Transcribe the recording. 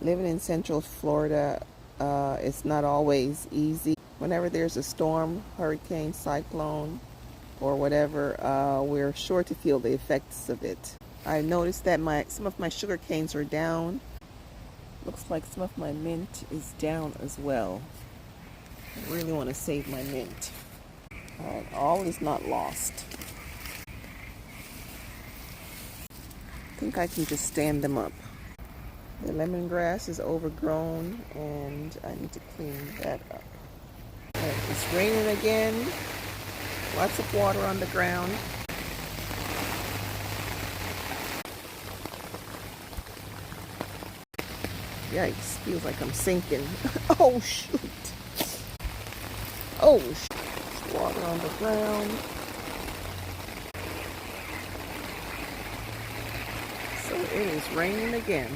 Living in Central Florida, it's not always easy. Whenever there's a storm, hurricane, cyclone, or whatever, we're sure to feel the effects of it. I noticed that some of my sugar canes are down. Looks like some of my mint is down as well. I really want to save my mint. All right, all is not lost. I think I can just stand them up. The lemongrass is overgrown and I need to clean that up. And it's raining again. Lots of water on the ground. Yikes, feels like I'm sinking. Oh shoot. Oh shoot. Water on the ground. So it is raining again.